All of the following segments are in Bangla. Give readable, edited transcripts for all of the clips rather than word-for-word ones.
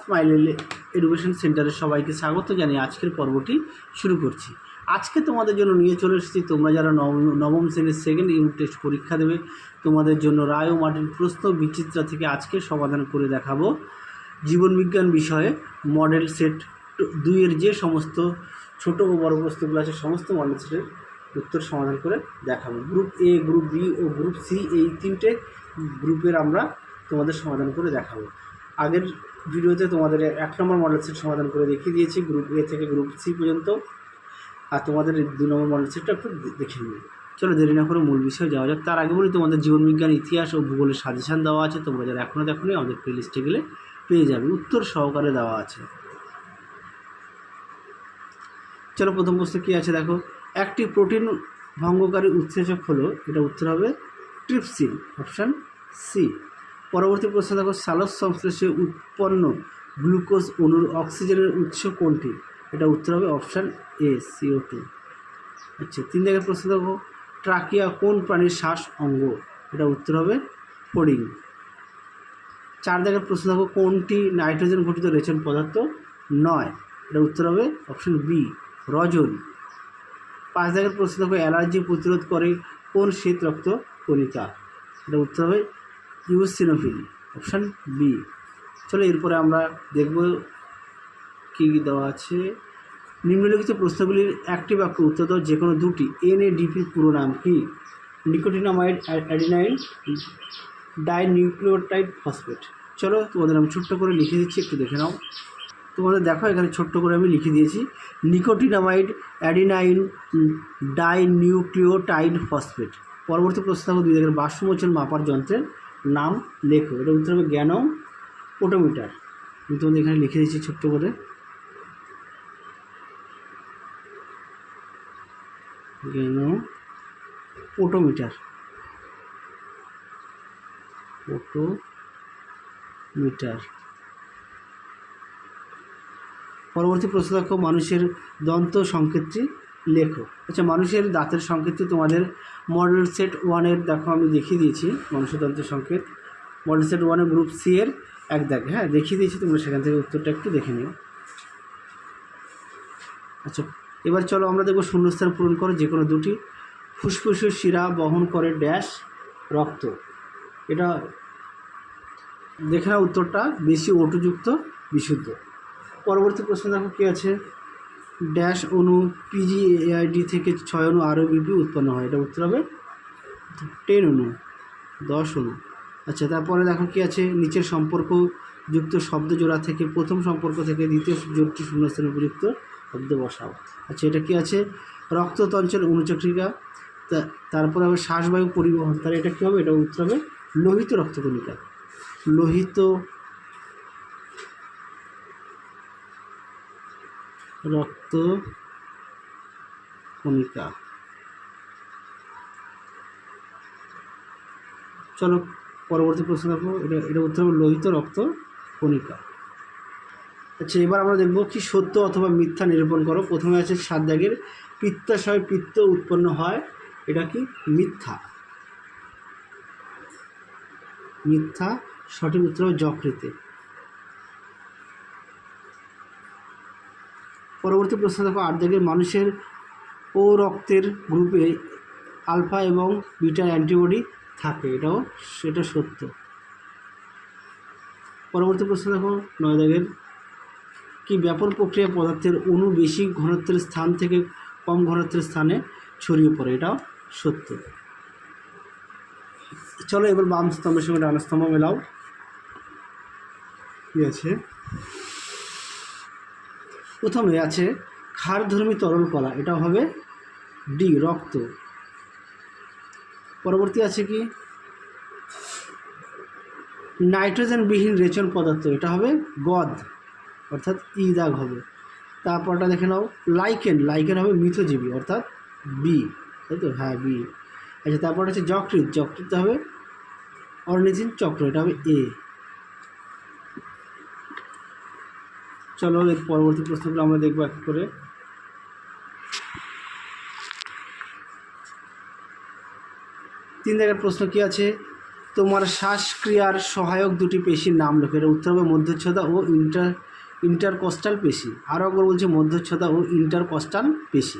স্মাইল এডুকেশন সেন্টারের সবাইকে স্বাগত জানিয়ে আজকের পর্বটি শুরু করছি। আজকে তোমাদের জন্য নিয়ে চলে এসেছি, তোমরা যারা নবম শ্রেণীর সেকেন্ড ইউনিট টেস্ট পরীক্ষা দেবে তোমাদের জন্য রায় ও মাটির প্রশ্ন বিচিত্রা থেকে আজকে সমাধান করে দেখাবো। জীবনবিজ্ঞান বিষয়ে মডেল সেট 2-এর যে সমস্ত ছোট ও বড় প্রশ্নগুলো আছে সমস্ত মডেল সেটের উত্তর সমাধান করে দেখাবো। গ্রুপ এ, গ্রুপ বি ও গ্রুপ সি এই তিনটে গ্রুপের আমরা তোমাদের সমাধান করে দেখাবো। আগের ভিডিওতে তোমাদের 1 নম্বর মডেল সেট সমাধান করে দেখিয়ে দিয়েছি গ্রুপ এ থেকে গ্রুপ সি পর্যন্ত, আর তোমাদের 2 নম্বর মডেল সেটটা একটু দেখে নিই। চলো দেরি না করে মূল বিষয়ে যাওয়া যাক। তার আগে বলি তোমাদের জীবনবিজ্ঞান, ইতিহাস ও ভূগোলের সাজেশান দেওয়া আছে, তোমরা যারা এখনও দেখোনি আমাদের প্লেলিস্টে গেলে পেয়ে যাবে, উত্তর সহকারে দেওয়া আছে। চলো প্রথম প্রশ্ন কী আছে দেখো। একটি প্রোটিন ভঙ্গকারী উৎসেচক হলো, এটা উত্তর হবে ট্রিপসিন, অপশান সি। পরবর্তী প্রশ্ন দেখো, সালস সংশ্লেষে উৎপন্ন গ্লুকোজ অণুর অক্সিজেনের উৎস কোনটি? এটা উত্তর হবে অপশান এ, CO2। আচ্ছা 3 দাগের প্রশ্ন দেখো, ট্রাকিয়া কোন প্রাণীর শ্বাস অঙ্গ? এটা উত্তর হবে ফড়িং। 4 দাগের প্রশ্ন দেখো, কোনটি নাইট্রোজেন ঘটিত রেচন পদার্থ নয়? এটা উত্তর হবে অপশান বি, রজন। 5 দাগের প্রশ্ন দেখো, অ্যালার্জি প্রতিরোধ করে কোন শ্বেত রক্ত কণিকা? এটা উত্তর হবে ইউসিনোফিল, অপশান বি। চলো এরপরে আমরা দেখব কী দেওয়া আছে। নিম্নলিখিত প্রশ্নগুলির একটি বাক্য উত্তর দাও, যে কোনো দুটি। NADP পুরো নাম কি? Nicotinamide adenine dinucleotide phosphate. চলো তোমাদের আমি ছোট্ট করে লিখে দিচ্ছি, একটু দেখে নাও। তোমাদের দেখো এখানে ছোট্ট করে আমি লিখে দিয়েছি, নিকোটিনামাইড অ্যাডিনাইন ডাইনিউক্লিওটাইড ফসফেট। পরবর্তী প্রশ্ন দেখো, 2 দাগের বাষ্পমোচন মাপার যন্ত্রের নাম লেখো। এটা উত্তর হবে গ্যানোম পোটোমিটার। আমি তোমাদের এখানে লিখে দিচ্ছি ছোট্ট করে, গ্যানোম পোটোমিটার। পরবর্তী প্রশ্ন দেখো, মানুষের দন্ত সংকেতটি লেখো। আচ্ছা মানুষের দাঁতের সংকেতটি তোমাদের মডেল সেট 1-এর দেখো আমি দেখিয়ে দিয়েছি, মানুষের দন্তের সংকেত মডেল সেট 1-এর গ্রুপ সি এর 1 দাগ, হ্যাঁ দেখিয়ে দিয়েছি, তোমরা সেখান থেকে উত্তরটা একটু দেখে নিও। আচ্ছা এবার চলো আমরা দেখব শূন্যস্থান পূরণ করো, যে কোনো দুটি। ফুসফুসের শিরা বহন করে ড্যাশ রক্ত। এটা দেখে নাও উত্তরটা, বেশি ওটুযুক্ত বিশুদ্ধ। পরবর্তী প্রশ্ন দেখো কী আছে, ড্যাশ অণু PGAID থেকে 6 অণু ROBP উৎপন্ন হয়? এটা উত্তর হবে 10 অণু, 10 অণু। আচ্ছা তারপরে দেখো কী আছে, নিচের সম্পর্কযুক্ত শব্দ জোড়া থেকে প্রথম সম্পর্ক থেকে দ্বিতীয় জোড়টি শূন্যস্থানে উপযুক্ত শব্দ বসাও। আচ্ছা এটা কি আছে, রক্ততঞ্চল অণুচক্রিকা। তারপরে হবে শ্বাসবায়ু পরিবহন, তাহলে এটা কী হবে? এটা উত্তর হবে লোহিত রক্তকণিকা, লোহিত রক্তকণিকা। চলো পরবর্তী প্রশ্ন দেখো, এটা উত্তর হবে লোহিত রক্তকণিকা। আচ্ছা এবার আমরা দেখব কি সত্য অথবা মিথ্যা নিরূপণ করো। প্রথমে আছে 7 দাগের, পিত্তাশয় পিত্ত উৎপন্ন হয়, এটা কি? মিথ্যা। মিথ্যা, সঠিক উত্তর হবে যকৃতে। পরবর্তী প্রশ্ন দেখো 8 দাগের, মানুষের ও রক্তের গ্রুপে আলফা এবং বিটা অ্যান্টিবডি থাকে, সেটা সত্য। পরবর্তী প্রশ্ন দেখো 9 দাগের, কি ব্যাপন প্রক্রিয়া পদার্থের অণু বেশি ঘনত্বের স্থান থেকে কম ঘনত্বের স্থানে ছড়িয়ে পড়ে? এটাও সত্য। চলো এবার বাম স্তম্ভের সঙ্গে ডান স্তম্ভ মেলাও। কী আছে, প্রথমে আছে ক্ষারধর্মী তরল কলা, এটা হবে ডি, রক্ত। পরবর্তী আছে কি নাইট্রোজেনবিহীন রেচন পদার্থ, এটা হবে গদ, অর্থাৎ ই দাগ হবে। তারপরটা দেখে নাও, লাইকেন, লাইকেন হবে মিথজীবী, অর্থাৎ বি, তাই তো, হ্যাঁ বি। আচ্ছা তারপর হচ্ছে যকৃৎ, যকৃৎ হবে অর্নিথিন চক্র, এটা হবে এ। চলো এর পরবর্তী প্রশ্নগুলো আমরা দেখবো এক করে। 3 দাগের প্রশ্ন কি আছে, তোমার শ্বাসক্রিয়ার সহায়ক দুটি পেশির নাম লেখো। এটা উত্তর হবে মধ্যচ্ছদা ও ইন্টারকস্টাল পেশি। আরও একবার বলছে মধ্যচ্ছদা ও ইন্টারকস্টাল পেশি।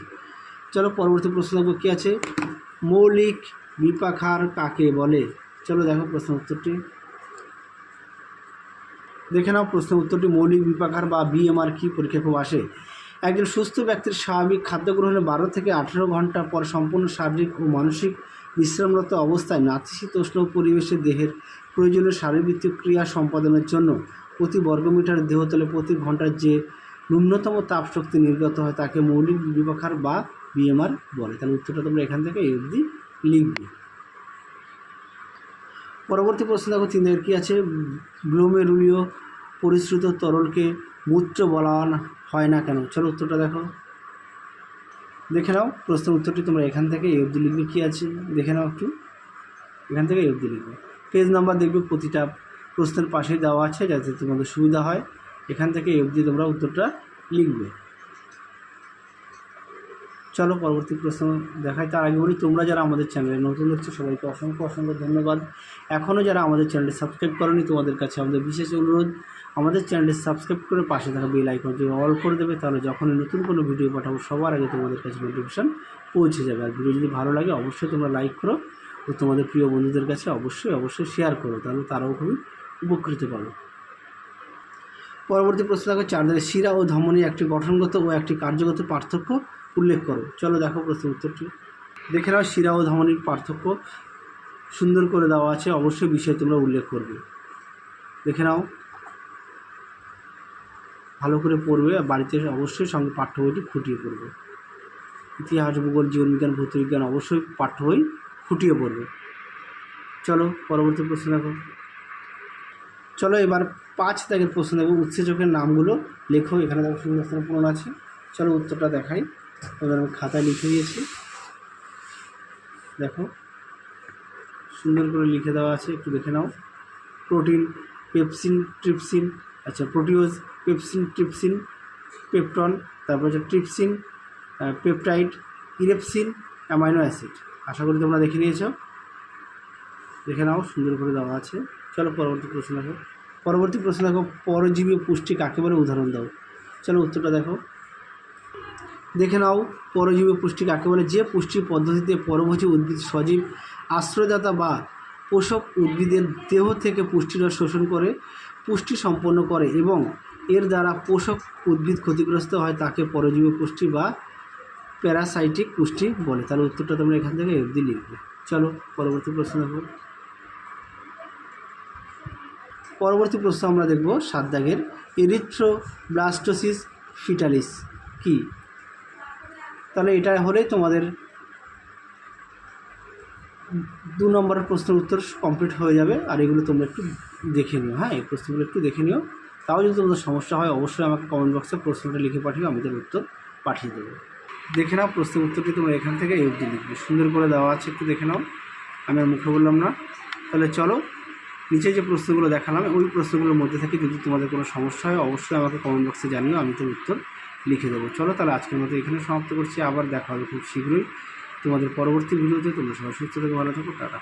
চলো পরবর্তী প্রশ্ন দেখো কী আছে, মৌলিক বিপাখার কাকে বলে? চলো দেখো প্রশ্ন উত্তরটি, দেখে নাও প্রশ্ন উত্তরটি। মৌলিক বিপাখার বা বিএমআর কি? পরীক্ষা খুব আসে। একজন সুস্থ ব্যক্তির স্বাভাবিক খাদ্য গ্রহণের 12 থেকে 18 ঘন্টা পর সম্পূর্ণ শারীরিক ও মানসিক বিশ্রামরত অবস্থায় নাতিশীতোষ্ণ পরিবেশে দেহের প্রয়োজনীয় শারীরবৃত্তীয় ক্রিয়া সম্পাদনের জন্য প্রতি বর্গমিটার দেহতলে প্রতি ঘন্টার যে ন্যূনতম তাপশক্তি নির্গত হয় তাকে মৌলিক বিপাখার বা বিএমআর বলে। তাহলে উত্তরটা তোমরা এখান থেকে এই অবধি লিখবে। পরবর্তী প্রশ্ন দেখো 3 এর কী আছে, গ্লোমেরুলীয় পরিশ্রুত তরলকে মূত্র বলা হয় না কেন? চলো উত্তরটা দেখো, দেখে নাও প্রশ্নের উত্তরটি তোমরা এখান থেকে এই অবধি লিখবে। কী আছে দেখে নাও একটু, এখান থেকে এই অবধি লিখবে। পেজ নাম্বার দেখবে প্রতিটা প্রশ্নের পাশেই দেওয়া আছে যাতে তোমাদের সুবিধা হয়। এখান থেকে এই অবধি তোমরা উত্তরটা লিখবে। চলো পরবর্তী প্রশ্ন দেখাই। তার আগে বলি, তোমরা যারা আমাদের চ্যানেলে নতুন দেখছো সবাইকে অসংখ্য অসংখ্য ধন্যবাদ। এখনও যারা আমাদের চ্যানেলটি সাবস্ক্রাইব করোনি তোমাদের কাছে আমাদের বিশেষ অনুরোধ, আমাদের চ্যানেলটি সাবস্ক্রাইব করে পাশে থাকা বেল আইকনটি অল করে দেবে, তাহলে যখনই নতুন কোনো ভিডিও পাঠাবো সবার আগে তোমাদের কাছে নোটিফিকেশান পৌঁছে যাবে। আর ভিডিও যদি ভালো লাগে অবশ্যই তোমরা লাইক করো ও তোমাদের প্রিয় বন্ধুদের কাছে অবশ্যই শেয়ার করো, তাহলে তারাও খুবই উপকৃত পাবে। পরবর্তী প্রশ্ন দেখো 4 দাগে, শিরা ও ধমনী একটি গঠনগত ও একটি কার্যগত পার্থক্য উল্লেখ করো। চলো দেখো প্রশ্নের উত্তরটি, দেখে নাও শিরা ও ধমনীর পার্থক্য সুন্দর করে দেওয়া আছে, অবশ্যই বিষয় তোমরা উল্লেখ করবে। দেখে নাও, ভালো করে পড়বে আর বাড়িতে অবশ্যই সঙ্গে পাঠ্য বইটি খুঁটিয়ে পড়বে। ইতিহাস, ভূগোল, জীবনবিজ্ঞান, ভৌতবিজ্ঞান অবশ্যই পাঠ্য বই খুঁটিয়ে পড়বে। চলো পরবর্তী প্রশ্ন দেখো, চলো এবার 5 দাগের প্রশ্ন দেখো, উৎসেচকের নামগুলো লেখো। এখানে দেখো শূন্যস্থান পূরণ আছে। চলো উত্তরটা দেখাই, এবার আমি খাতায় লিখে দিয়েছি, দেখো সুন্দর করে লিখে দেওয়া আছে, একটু দেখে নাও। প্রোটিন, পেপসিন, ট্রিপসিন, আচ্ছা প্রোটিওজ, পেপসিন, ট্রিপসিন, পেপটন, তারপর হচ্ছে trypsin, peptide, erepsin, amino acid. আশা করি তোমরা দেখে নিয়েছ, দেখে নাও সুন্দর করে দেওয়া আছে। চলো পরবর্তী প্রশ্ন দেখো, পরবর্তী প্রশ্ন দেখো, পরজীবী পুষ্টি কাকে বলে? উদাহরণ দাও। চলো উত্তরটা দেখো, দেখে নাও পরজীবী পুষ্টি কাকে বলে? যে পুষ্টি পদ্ধতিতে পরভোজী উদ্ভিদ সজীব আশ্রয়দাতা বা পোষক উদ্ভিদের দেহ থেকে পুষ্টিরস শোষণ করে পুষ্টি সম্পন্ন করে এবং এর দ্বারা পোষক উদ্ভিদ ক্ষতিগ্রস্ত হয় তাকে পরজীবী পুষ্টি বা প্যারাসাইটিক পুষ্টি বলে। তাহলে উত্তরটা তোমরা এখান থেকে অবধি লিখবে। চলো পরবর্তী প্রশ্ন দেখো, পরবর্তী প্রশ্ন আমরা দেখব 7 দাগের, এরিথ্রোব্লাস্টোসিস ফিটালিস কি? তাহলে এটা হলেই তোমাদের 2 নম্বরের প্রশ্নের উত্তর কমপ্লিট হয়ে যাবে। আর এগুলো তোমরা একটু দেখে নিও, হ্যাঁ এই প্রশ্নগুলো একটু দেখে নিও। তাও যদি তোমাদের সমস্যা হয় অবশ্যই আমাকে কমেন্ট বক্সে প্রশ্নটা লিখে পাঠিও, আমি তার উত্তর পাঠিয়ে দেবো। দেখে নাও প্রশ্নের উত্তরটি তোমরা এখান থেকে এই অবধি লিখবে, সুন্দর করে দেওয়া আছে, একটু দেখে নাও, আমি আর মুখে বললাম না। তাহলে চলো নিচে যে প্রশ্নগুলো দেখালাম ওই প্রশ্নগুলোর মধ্যে থেকে যদি তোমাদের কোনো সমস্যা হয় অবশ্যই আমাকে কমেন্ট বক্সে জানিও, আমি তোর উত্তর লিখে দেবো। চলো তাহলে আজকের মতো এখানে সমাপ্ত করছি, আবার দেখা হবে খুব শীঘ্রই তোমাদের পরবর্তী ভিডিওতে। তোমরা সবাই সুস্থ থেকে ভালো থাকো, টাটা।